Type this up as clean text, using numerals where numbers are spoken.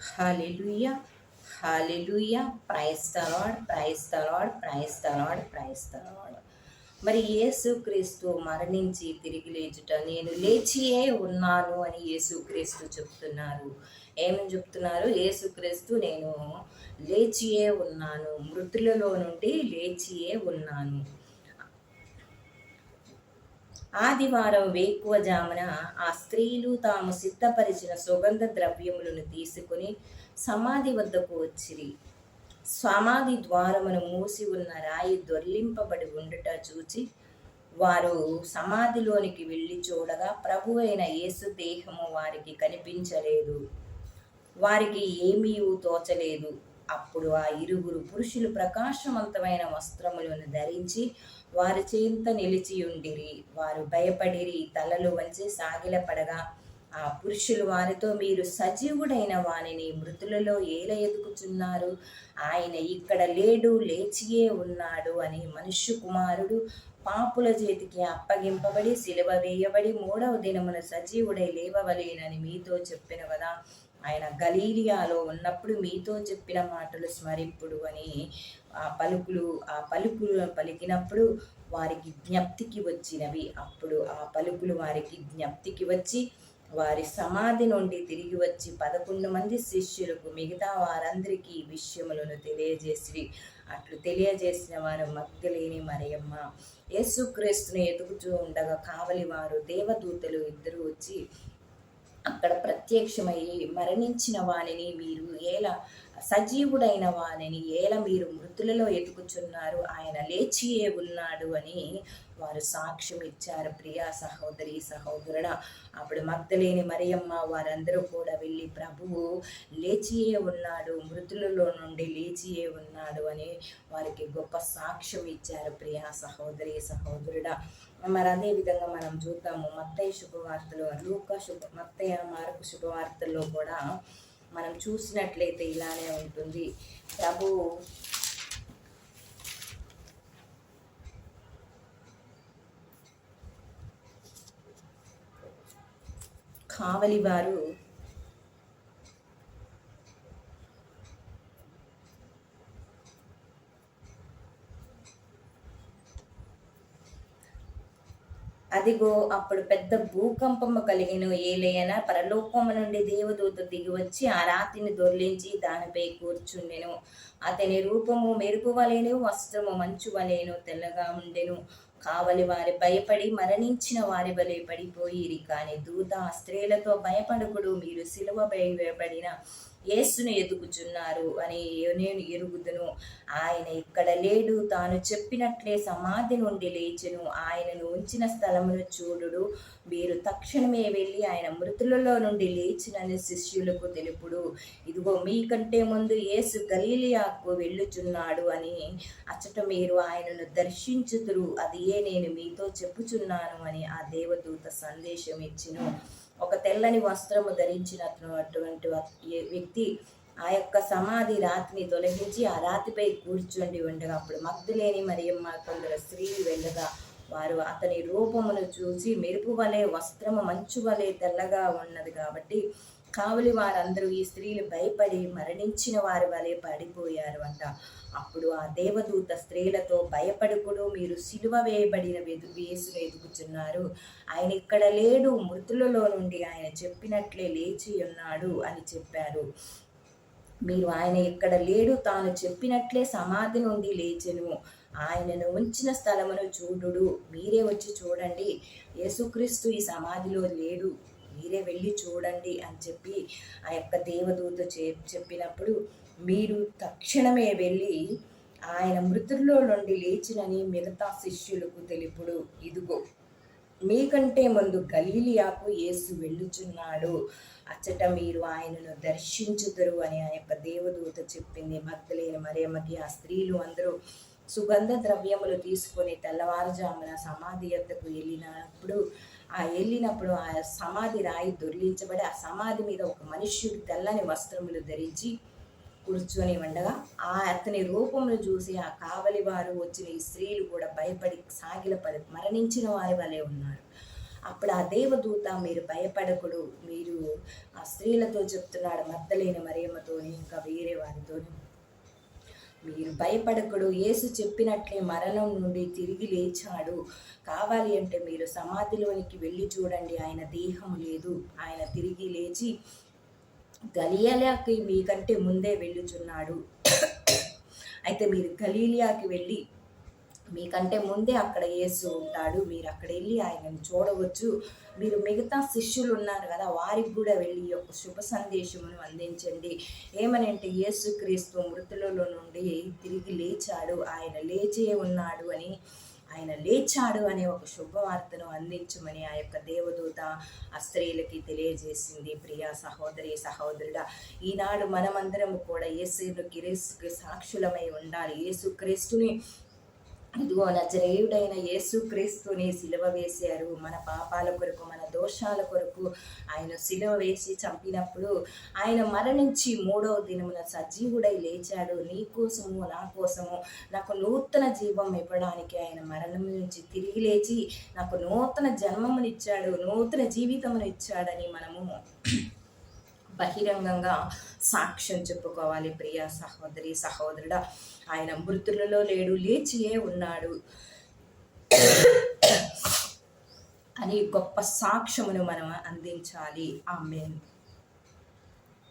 Hallelujah hallelujah praise the lord praise the lord praise the lord praise the lord. మరి యేసుక్రీస్తు మరణించి తిరిగి లేచుట, నేను లేచియే ఉన్నాను అని యేసుక్రీస్తు చెప్తున్నారు. ఏమని చెప్తున్నారు? యేసుక్రీస్తు నేను లేచియే ఉన్నాను, మృతులలో నుండి లేచియే ఉన్నాను. ఆదివారం వేకువజామున ఆ స్త్రీలు తాము సిద్ధపరిచిన సుగంధ ద్రవ్యములను తీసుకుని సమాధి వద్దకు వచ్చిరి. సమాధి ద్వారమును మూసి ఉన్న రాయి దొర్లింపబడి ఉండుట చూచి వారు సమాధిలోనికి వెళ్ళి చూడగా ప్రభు అయిన యేసు దేహము వారికి కనిపించలేదు. వారికి ఏమీ తోచలేదు. అప్పుడు ఆ ఇరుగురు పురుషులు ప్రకాశవంతమైన వస్త్రములను ధరించి వారి చేత నిలిచియుండిరి. వారు భయపడిరి, తలలు వంచి సాగిలపడగా ఆ పురుషులు వారితో, మీరు సజీవుడైన వానిని మృతులలో ఏల ఎదుకుచున్నారు? ఆయన ఇక్కడ లేడు, లేచియే ఉన్నాడు అని. మనుష్య కుమారుడు పాపుల చేతికి అప్పగింపబడి సిలువ వేయబడి 3వ దినమున సజీవుడై లేవవలేనని మీతో చెప్పిన కదా. ఆయన గలీలియాలో ఉన్నప్పుడు మీతో చెప్పిన మాటలు స్మరింపుడు అని ఆ పలుకులు పలికినప్పుడు వారికి జ్ఞప్తికి వచ్చినవి. అప్పుడు ఆ పలుకులు వారికి జ్ఞప్తికి వచ్చి వారి సమాధి నుండి తిరిగి వచ్చి 11 మంది శిష్యులకు మిగతా వారందరికీ ఈ విషయములను తెలియజేసి, అట్లు తెలియజేసిన వారు మగ్దలేని మరియమ్మ. యేసుక్రీస్తుని ఎదుగుచూ ఉండగా కావలి వారు దేవదూతలు ఇద్దరు వచ్చి అక్కడ ప్రత్యక్షమయ్యి, మరణించిన వానిని మీరు ఏలా, సజీవుడైన వానిని ఏలా మీరు మృతులలో ఎతుకుచున్నారు? ఆయన లేచియే ఉన్నాడు అని వారు సాక్ష్యం ఇచ్చారు. ప్రియా సహోదరి సహోదరుడా, అప్పుడు మగ్దలేని మరియమ్మ వారందరూ కూడా వెళ్ళి ప్రభువు లేచియే ఉన్నాడు, మృతులలో నుండి లేచియే ఉన్నాడు అని వారికి గొప్ప సాక్ష్యం ఇచ్చారు. ప్రియా సహోదరి సహోదరుడా, మరి అదే విధంగా మనం చూద్దాము మత్తయి శుభవార్తలో, మత్తయి మార్కు శుభవార్తల్లో కూడా మనం చూసినట్లయితే ఇలానే ఉంటుంది. ప్రభు కావలి వారు అదిగో అప్పుడు పెద్ద భూకంపము కలిగిన ఏలయన పరలోకము నుండి దేవదూత దిగివచ్చి ఆ రాతిని దొర్లించి దానిపై కూర్చుండెను. అతని రూపము మెరుపు వలెను, వస్త్రము మంచు వలెను తెల్లగా ఉండెను. కావలి వారి భయపడి మరణించిన వారి వలె పడిపోయిరి. కానీ దూత ఆ స్త్రీలతో, భయపడకుడు, మీరు సిలువ వేయబడిన యేసును ఎదుగుచున్నారు అని నేను ఎరుగుదును. ఆయన ఇక్కడ లేడు, తాను చెప్పినట్లే సమాధి నుండి లేచెను. ఆయనను ఉంచిన స్థలమును చూడుడు. మీరు తక్షణమే వెళ్ళి ఆయన మృతులలో నుండి లేచినని శిష్యులకు తెలుపుడు. ఇదిగో మీకంటే ముందు యేసు గలీలియాకు వెళ్ళుచున్నాడు అని అచ్చట మీరు ఆయనను దర్శించుదురు. అదియే నేను మీతో చెప్పుచున్నాను అని ఆ దేవదూత సందేశం ఇచ్చెను. ఒక తెల్లని వస్త్రము ధరించినటువంటి వ్యక్తి ఆ యొక్క సమాధి రాతిని తొలగించి ఆ రాతిపై కూర్చుండి ఉండగా అప్పుడు మగ్దలేని మరియమ్మ కొందరు స్త్రీలు వెళ్ళగా వారు అతని రూపమును చూసి, మెరుపు వలె, వస్త్రము మంచు వలె తెల్లగా ఉన్నది కాబట్టి కావలి వారందరూ ఈ స్త్రీలు భయపడి మరణించిన వారి వలె పడిపోయారు అంట. అప్పుడు ఆ దేవదూత స్త్రీలతో, భయపడుకుడు, మీరు సిలువ వేయబడిన యేసును ఎదుగుచున్నారు. ఆయన ఇక్కడ లేడు, మృతులలో నుండి ఆయన చెప్పినట్లే లేచి ఉన్నాడు అని చెప్పారు. మీరు ఆయన ఇక్కడ లేడు, తాను చెప్పినట్లే సమాధి నుండి లేచెను. ఆయనను ఉంచిన స్థలమును చూడుడు. మీరే వచ్చి చూడండి. యేసుక్రీస్తు ఈ సమాధిలో లేడు, మీరే వెళ్ళి చూడండి అని చెప్పి ఆ యొక్క దేవదూత చెప్పినప్పుడు మీరు తక్షణమే వెళ్ళి ఆయన మృతుల్లో నుండి లేచినని మిగతా శిష్యులకు తెలుపుడు. ఇదిగో మీకంటే ముందు గలీలియాకు యేసు వెళ్ళుచున్నాడు, అచ్చట మీరు ఆయనను దర్శించుదురు అని ఆ యొక్క దేవదూత చెప్పింది. మగ్దలేని మరియమ్మకి ఆ స్త్రీలు అందరూ సుగంధ ద్రవ్యములు తీసుకొని తెల్లవారుజామున సమాధి యొద్దకు వెళ్ళినప్పుడు ఆ సమాధి రాయి దొర్లించబడి ఆ సమాధి మీద ఒక మనుష్యుడు తెల్లని వస్త్రములు ధరించి కూర్చొని ఉండగా అతని రూపమును చూసి ఆ కావలి వారు వచ్చిన ఈ స్త్రీలు కూడా భయపడి సాగిలపడి మరణించిన వారి వలె ఉన్నారు. అప్పుడు ఆ దేవదూత మీరు భయపడకుడు, మీరు ఆ స్త్రీలతో చెప్తున్నాడు, మగ్దలేని మరియమ్మతోని ఇంకా వేరే వారితోని, మీరు భయపడకుడు, యేసు చెప్పినట్లే మరణం నుండి తిరిగి లేచాడు. కావాలి అంటే మీరు సమాధిలోనికి వెళ్ళి చూడండి, ఆయన దేహం లేదు, ఆయన తిరిగి లేచి గలిలయకి మీకంటే ముందే వెళ్ళుచున్నాడు. అయితే మీరు గలీలియాకి వెళ్ళి, మీకంటే ముందే అక్కడ యేసు ఉంటాడు, మీరు అక్కడ వెళ్ళి ఆయనను చూడవచ్చు. మీరు మిగతా శిష్యులు ఉన్నారు కదా, వారికి కూడా వెళ్ళి ఒక శుభ సందేశమును అందించండి. ఏమనంటే యేసుక్రీస్తు మృతులలో నుండి తిరిగి లేచాడు, ఆయన లేచే ఉన్నాడు అని, ఆయన లేచాడు అనే ఒక శుభవార్తను అందించమని ఆ యొక్క దేవదూత ఆ స్త్రీలకి తెలియజేసింది. ప్రియా సహోదరి సహోదరుడా, ఈనాడు మనమందరము కూడా యేసుక్రీస్తుకి సాక్షులమై ఉండాలి. యేసుక్రీస్తుని, ఇదిగో నజరేయుడైన యేసుక్రీస్తుని సిలువ వేశారు. మన పాపాల కొరకు, మన దోషాల కొరకు ఆయన సిలువ వేసి చంపినప్పుడు ఆయన మరణించి 3వ దినమున సజీవుడై లేచాడు. నీ కోసము, నా కోసము, నాకు నూతన జీవం ఇవ్వడానికి ఆయన మరణం నుంచి తిరిగి లేచి నాకు నూతన జన్మమునిచ్చాడు, నూతన జీవితమును ఇచ్చాడని మనము బహిరంగంగా సాక్ష్యం చెప్పుకోవాలి. ప్రియ సహోదరి సహోదరుడా, ఆయన మృతులలో లేడు, లేచియే ఉన్నాడు అని గొప్ప సాక్ష్యమును మనం అందించాలి. ఆమేన్.